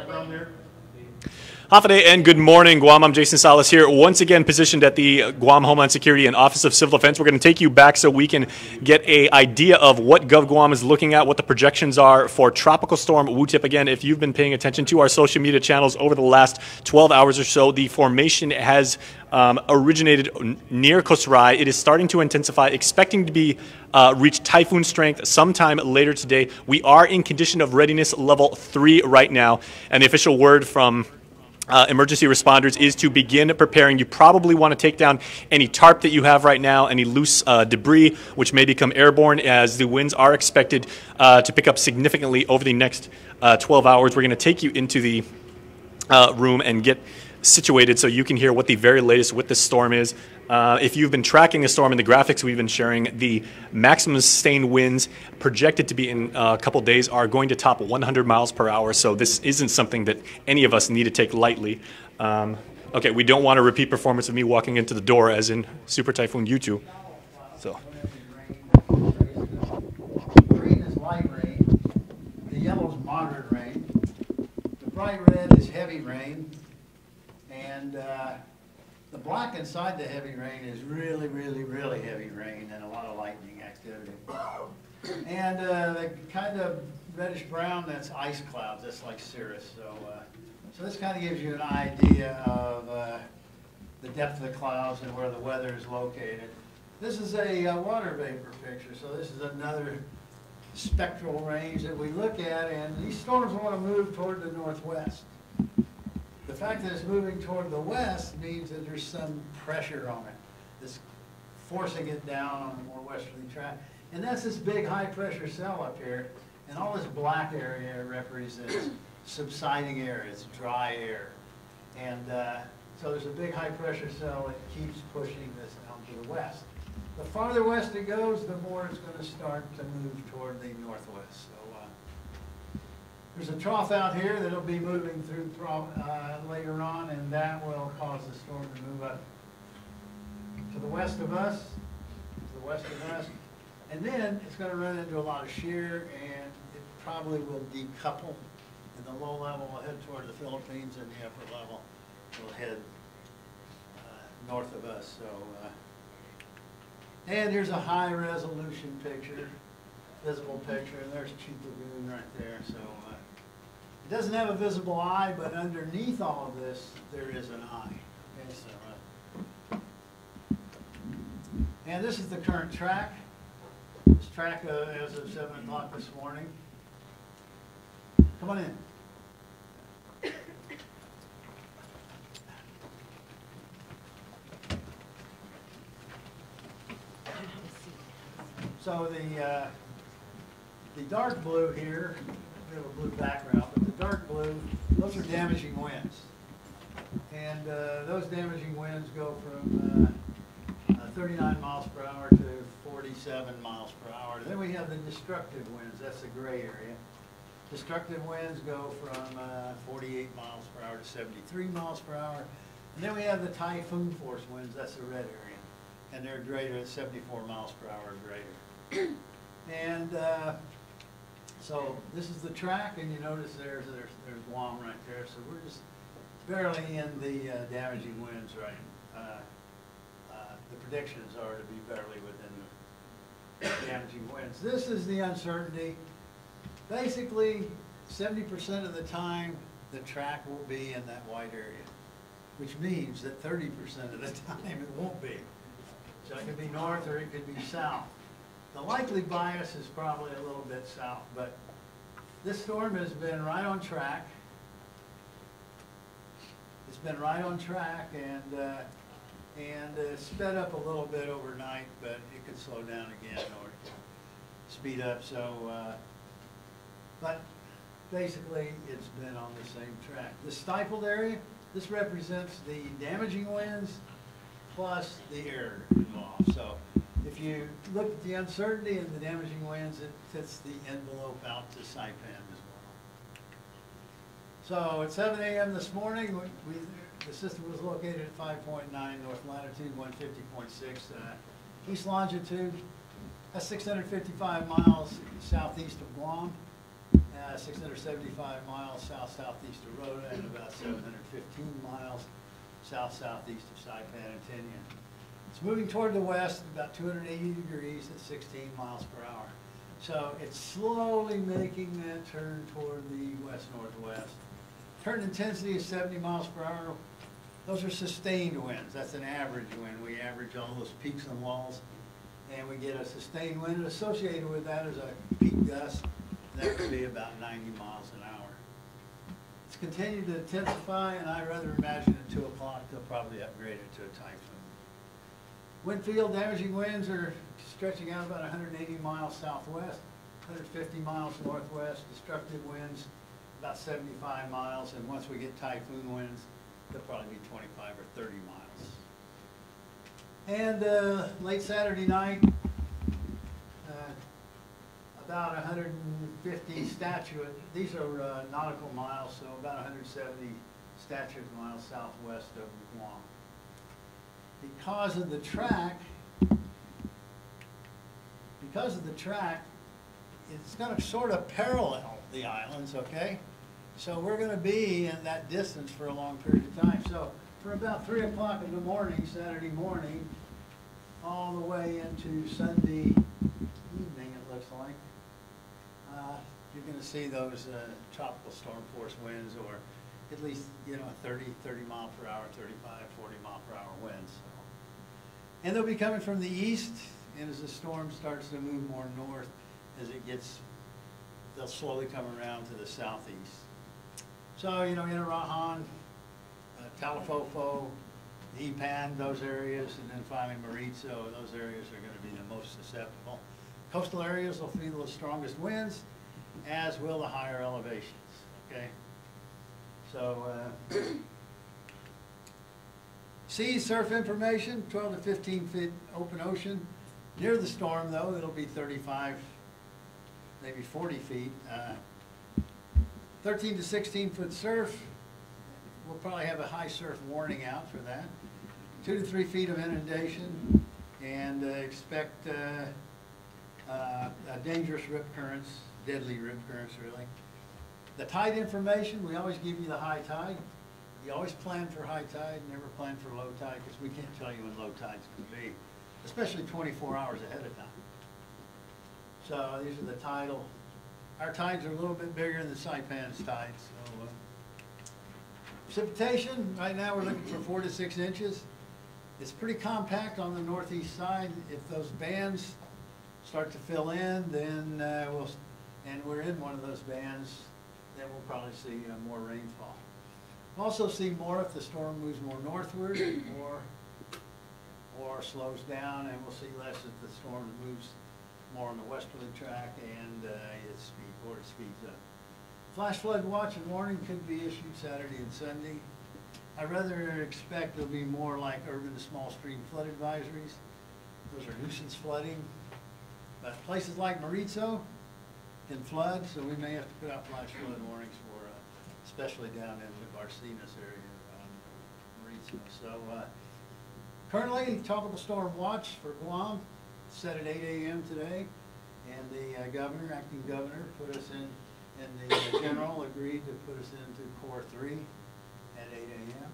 background there. Hafide and good morning, Guam. I'm Jason Salas here, once again positioned at the Guam Homeland Security and Office of Civil Defense. We're going to take you back so we can get an idea of what Gov Guam is looking at, what the projections are for Tropical Storm Wutip. Again, if you've been paying attention to our social media channels over the last 12 hours or so, the formation has originated near COR3. It is starting to intensify, expecting to be reach typhoon strength sometime later today. We are in condition of readiness level 3 right now, and the official word from emergency responders is to begin preparing. You probably want to take down any tarp that you have right now, any loose debris which may become airborne, as the winds are expected to pick up significantly over the next 12 hours. We're going to take you into the room and get situated so you can hear what the very latest with this storm is. If you've been tracking the storm in the graphics we've been sharing, the maximum sustained winds projected to be in a couple days are going to top 100 miles per hour, so this isn't something that any of us need to take lightly. Okay, we don't want a repeat performance of me walking into the door as in Super Typhoon Wutip. So. Green is light rain, the yellow is moderate rain, the bright red is heavy rain, and the black inside the heavy rain is really, really, really heavy rain and a lot of lightning activity. And the kind of reddish brown, that's ice clouds, that's like cirrus. So this kind of gives you an idea of the depth of the clouds and where the weather is located. This is a water vapor picture, so this is another spectral range that we look at, and these storms want to move toward the northwest. The fact that it's moving toward the west means that there's some pressure on it that's forcing it down on a more westerly track. And that's this big high pressure cell up here. And all this black area represents subsiding air. It's dry air. And so there's a big high pressure cell that keeps pushing this out to the west. The farther west it goes, the more it's going to start to move toward the northwest. So there's a trough out here that'll be moving through later on, and that will cause the storm to move up to the west of us, and then it's going to run into a lot of shear, and it probably will decouple, and the low level will head toward the Philippines, and the upper level will head north of us. So, and here's a high resolution picture, visible picture, and there's Chief Lagoon right there. So. It doesn't have a visible eye, but underneath all of this, there is an eye. Okay, so, and this is the current track. This track as of 7 o'clock this morning. Come on in. So the dark blue here, we have a blue background, but the dark blue, those are damaging winds. And those damaging winds go from 39 miles per hour to 47 miles per hour. Then we have the destructive winds, that's the gray area. Destructive winds go from 48 miles per hour to 73 miles per hour. And then we have the typhoon force winds, that's the red area. And they're greater at 74 miles per hour or greater. And so this is the track, and you notice there's Guam right there. So we're just barely in the damaging winds, right? The predictions are to be barely within the damaging winds. This is the uncertainty. Basically, 70% of the time, the track will be in that white area, which means that 30% of the time it won't be. So it could be north or it could be south. The likely bias is probably a little bit south, but this storm has been right on track. It's been right on track, and sped up a little bit overnight, but it could slow down again or speed up. So, but basically, it's been on the same track. The stifled area, this represents the damaging winds plus the air involved. So if you look at the uncertainty and the damaging winds, it fits the envelope out to Saipan as well. So at 7 a.m. this morning, the system was located at 5.9 north latitude, 150.6 east longitude. That's 655 miles southeast of Guam. 675 miles south-southeast of Rota, and about 715 miles south-southeast of Saipan and Tinian. It's moving toward the west about 280 degrees at 16 miles per hour. So it's slowly making that turn toward the west-northwest. Turn intensity is 70 miles per hour. Those are sustained winds. That's an average wind. We average all those peaks and walls, and we get a sustained wind. And associated with that is a peak gust. That could be about 90 miles an hour. It's continued to intensify, and I rather imagine at 2 o'clock they'll probably upgrade it to a typhoon. Wind field damaging winds are stretching out about 180 miles southwest, 150 miles northwest. Destructive winds about 75 miles, and once we get typhoon winds, they'll probably be 25 or 30 miles. And late Saturday night, about 150 statute, these are nautical miles, so about 170 statute miles southwest of Guam. Because of the track, it's going to sort of parallel the islands, okay? So we're going to be in that distance for a long period of time. So for about 3 o'clock in the morning, Saturday morning, all the way into Sunday evening, it looks like, you're going to see those tropical storm force winds, or at least, 30 mile per hour, 35, 40 mile per hour winds. So. And they'll be coming from the east, and as the storm starts to move more north, they'll slowly come around to the southeast. So, Inarajan, Talifofo, Ipan, those areas, and then finally Maritzo, those areas are going to be the most susceptible. Coastal areas will feel the strongest winds, as will the higher elevations, okay? So, sea surf information, 12 to 15 feet open ocean. Near the storm, though, it'll be 35, maybe 40 feet. 13 to 16 foot surf. We'll probably have a high surf warning out for that. 2 to 3 feet of inundation, and expect dangerous rip currents, deadly rip currents, really. The tide information, we always give you the high tide. You always plan for high tide, never plan for low tide, because we can't tell you when low tide's going to be, especially 24 hours ahead of time. So these are the tidal. Our tides are a little bit bigger than the Saipan's tides. So, precipitation, right now we're looking for 4 to 6 inches. It's pretty compact on the northeast side. If those bands start to fill in, then and we're in one of those bands, then we'll probably see more rainfall. We'll also see more if the storm moves more northward or slows down, and we'll see less if the storm moves more on the westerly track and it speeds up. Flash flood watch and warning could be issued Saturday and Sunday. I rather expect there'll be more like urban to small stream flood advisories. Those are nuisance flooding. But places like Maritzo can flood, so we may have to put out flash flood warnings for, especially down in the Barcenas area around Maritzo. So currently, tropical storm watch for Guam set at 8 a.m. today, and the acting governor, put us in, and the general agreed to put us into COR3 at 8 a.m.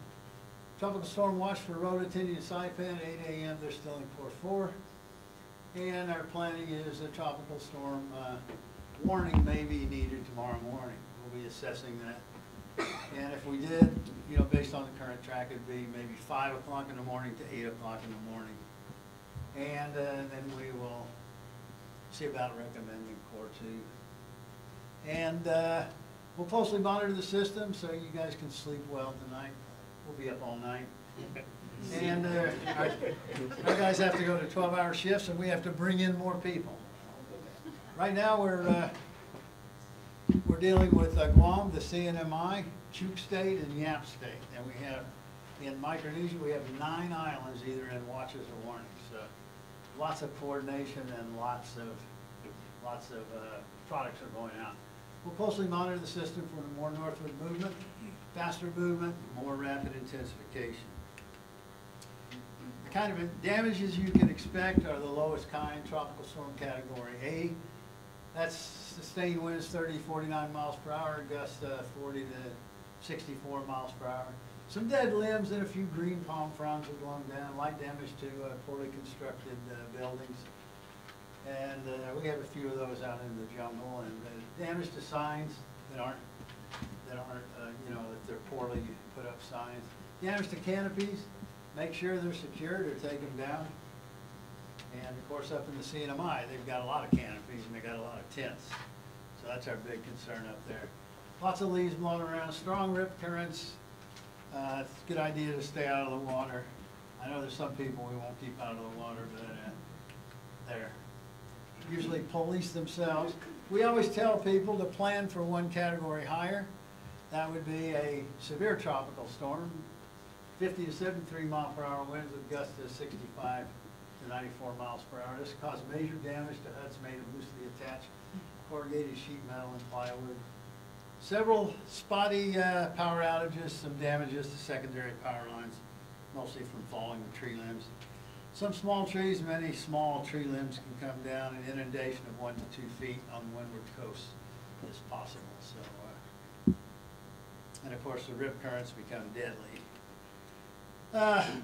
Tropical storm watch for Rota, Tinian and Saipan at 8 a.m. They're still in COR4. And our planning is a tropical storm warning may be needed tomorrow morning. We'll be assessing that. And if we did, based on the current track, it'd be maybe 5 o'clock in the morning to 8 o'clock in the morning. And then we will see about recommending COR2. And we'll closely monitor the system so you guys can sleep well tonight. We'll be up all night. And our guys have to go to 12-hour shifts, and we have to bring in more people. Right now we're dealing with Guam, the CNMI, Chuk State, and Yap State. And we have, in Micronesia, we have 9 islands either in watches or warnings. So lots of coordination and lots of products are going out. We'll closely monitor the system for the more northward movement, faster movement, more rapid intensification. The kind of damages you can expect are the lowest kind, tropical storm category A. That's sustained winds 30, 49 miles per hour, gusts 40 to 64 miles per hour. Some dead limbs and a few green palm fronds are blown down, light damage to poorly constructed buildings. And we have a few of those out in the jungle, and damage to signs that aren't you know, if they're poorly put up signs. Damage to canopies, make sure they're secured or take them down. And of course up in the CNMI, they've got a lot of canopies and they got a lot of tents. So that's our big concern up there. Lots of leaves blowing around, strong rip currents. It's a good idea to stay out of the water. I know there's some people we won't keep out of the water, but they're usually police themselves. We always tell people to plan for one category higher. That would be a severe tropical storm, 50 to 73 mile per hour winds with gusts of 65 to 94 miles per hour. This caused major damage to huts made of loosely attached corrugated sheet metal and plywood. Several spotty power outages, some damages to secondary power lines, mostly from falling tree limbs. Some small trees, many small tree limbs can come down. An inundation of 1 to 2 feet on the windward coast is possible. So, and of course, the rip currents become deadly.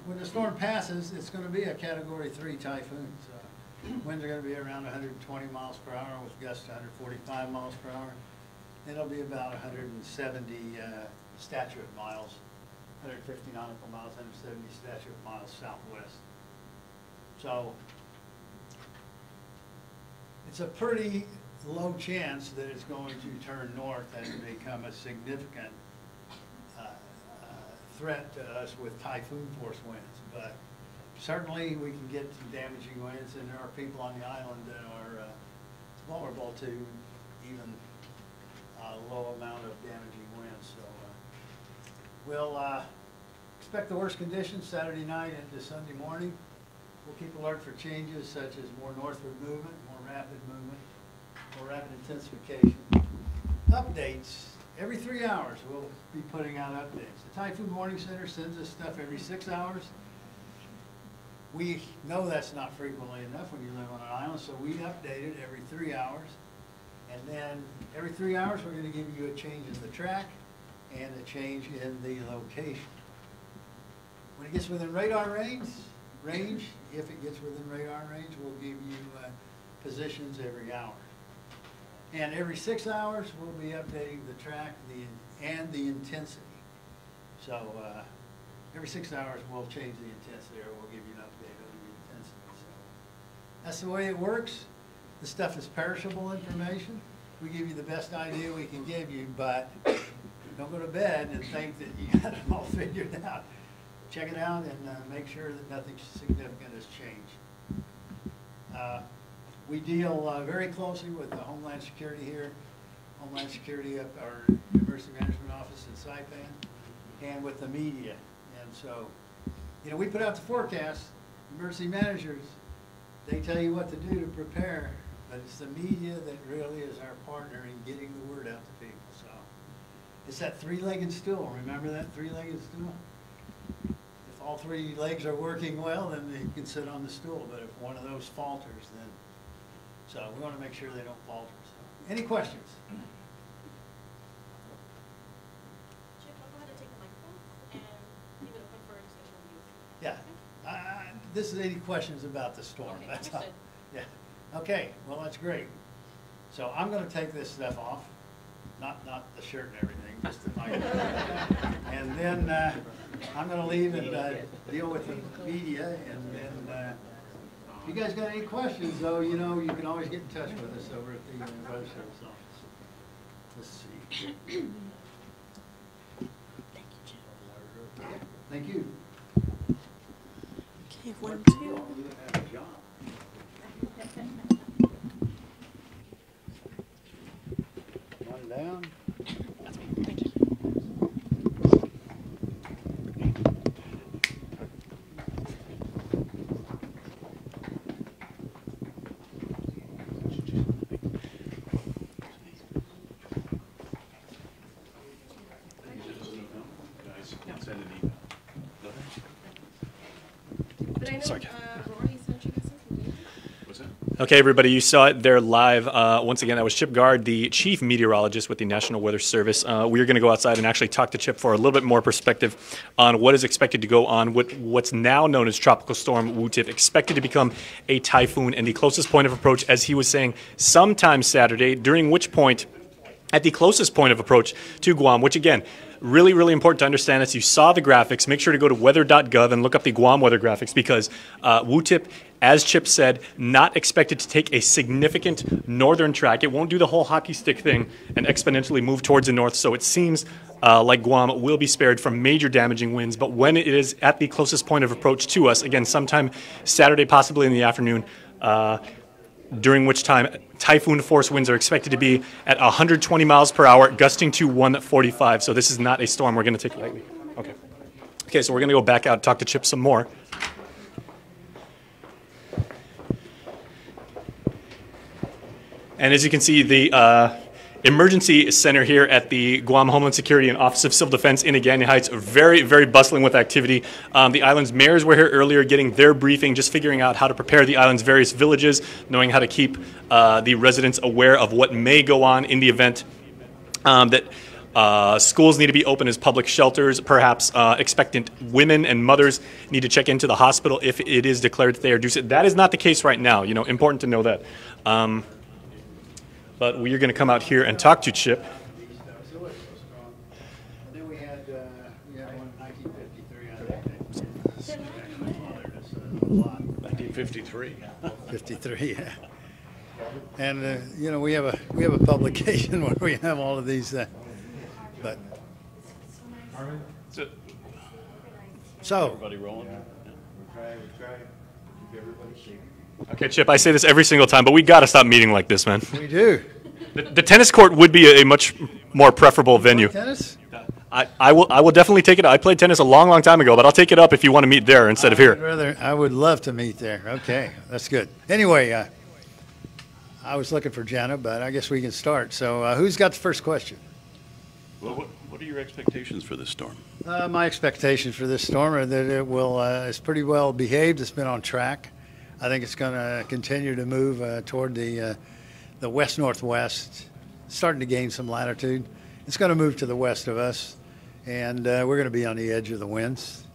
When the storm passes, it's going to be a Category 3 typhoon. So winds are going to be around 120 miles per hour with gusts to 145 miles per hour. It'll be about 170 statute miles, 150 nautical miles, 170 statute miles southwest. So it's a pretty low chance that it's going to turn north and become a significant threat to us with typhoon force winds. But certainly we can get some damaging winds, and there are people on the island that are vulnerable to even a low amount of damaging winds. So we'll expect the worst conditions Saturday night into Sunday morning. We'll keep alert for changes such as more northward movement, more rapid movement, more rapid intensification. Updates. Every 3 hours we'll be putting out updates. The Typhoon Warning Center sends us stuff every 6 hours. We know that's not frequently enough when you live on an island, so we update it every 3 hours. And then every 3 hours we're going to give you a change in the track and a change in the location. When it gets within radar range, if it gets within radar range, we'll give you positions every hour. And every 6 hours, we'll be updating the track and the intensity. So every 6 hours, we'll change the intensity, or we'll give you an update on the intensity. So that's the way it works. The stuff is perishable information. We give you the best idea we can give you, but don't go to bed and think that you got it all figured out. Check it out and make sure that nothing significant has changed. We deal very closely with the Homeland Security here, Homeland Security up our Emergency Management Office in Saipan, and with the media. And so, you know, we put out the forecast. Emergency managers, they tell you what to do to prepare, but it's the media that really is our partner in getting the word out to people. So it's that three-legged stool. Remember that three-legged stool? If all 3 legs are working well, then they can sit on the stool. But if one of those falters, then so we want to make sure they don't falter. So, any questions? Chip, I'll go ahead and take the microphone and leave it open for discussion with you. Yeah. This is any questions about the storm. Okay, that's understood. all. Yeah. Okay. Well, that's great. So I'm going to take this stuff off, not the shirt and everything, just the microphone. And then I'm going to leave and deal with the media, and then. If you guys got any questions, though, you know, you can always get in touch with us over at the Weather Service office. Let's see. Thank you. Okay, 1, 2. You have a job. One down. Thank you. But I know Sorry. Rory sent you guys something, didn't he? What's that? Okay, everybody, you saw it there live. Once again, that was Chip Gard, the chief meteorologist with the National Weather Service. We're going to go outside and actually talk to Chip for a little bit more perspective on what is expected to go on with what's now known as Tropical Storm Wutip, expected to become a typhoon and the closest point of approach, as he was saying, sometime Saturday, during which point, at the closest point of approach to Guam, which again, really, really important to understand. As you saw the graphics, make sure to go to weather.gov and look up the Guam weather graphics, because Wutip, as Chip said, not expected to take a significant northern track. It won't do the whole hockey stick thing and exponentially move towards the north. So it seems like Guam will be spared from major damaging winds. But when it is at the closest point of approach to us, again, sometime Saturday, possibly in the afternoon, during which time typhoon force winds are expected to be at 120 miles per hour, gusting to 145. So this is not a storm we're going to take lightly. Okay. Okay, so we're going to go back out and talk to Chip some more. And as you can see, the emergency center here at the Guam Homeland Security and Office of Civil Defense in Agani Heights are very, very bustling with activity. The island's mayors were here earlier getting their briefing, just figuring out how to prepare the island's various villages, knowing how to keep the residents aware of what may go on in the event that schools need to be open as public shelters. Perhaps expectant women and mothers need to check into the hospital if it is declared that they are due. That is not the case right now. You know, important to know that. But we are going to come out here and talk to Chip. And then we had one in 1953. 1953. 53, yeah. And you know, we have a publication where we have all of these. But so Everybody rolling? we try to keep everybody safe. Okay, Chip, I say this every single time, but we got to stop meeting like this, man. We do. The tennis court would be a much more preferable venue. Tennis? I will definitely take it up. I played tennis a long, long time ago, but I'll take it up if you want to meet there instead of here. I would love to meet there. Okay, that's good. Anyway, I was looking for Jenna, but I guess we can start. So who's got the first question? Well, what are your expectations for this storm? My expectations for this storm are that it will is pretty well behaved. It's been on track. I think it's going to continue to move toward the west-northwest, starting to gain some latitude. It's going to move to the west of us, and we're going to be on the edge of the winds.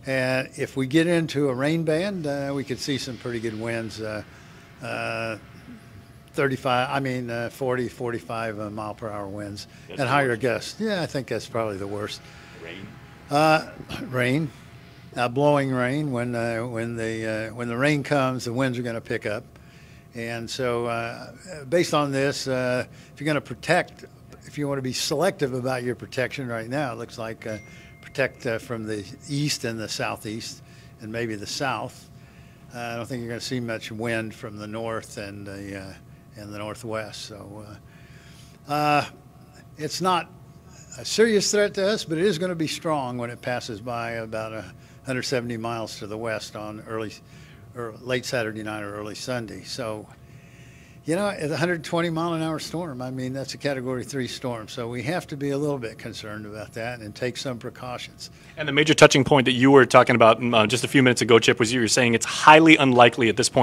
And if we get into a rain band, we could see some pretty good winds, 40, 45 mile per hour winds, and higher gusts. Yeah, I think that's probably the worst. Rain? Rain. Blowing rain. When the rain comes, the winds are going to pick up, and so based on this, if you're going to protect, if you want to be selective about your protection right now, it looks like protect from the east and the southeast, and maybe the south. I don't think you're going to see much wind from the north and the northwest. So it's not a serious threat to us, but it is going to be strong when it passes by about 170 miles to the west on late Saturday night or early Sunday. So, you know, at a 120-mile-an-hour storm, I mean, that's a Category 3 storm. So we have to be a little bit concerned about that and take some precautions. And the major touching point that you were talking about just a few minutes ago, Chip, was you were saying it's highly unlikely at this point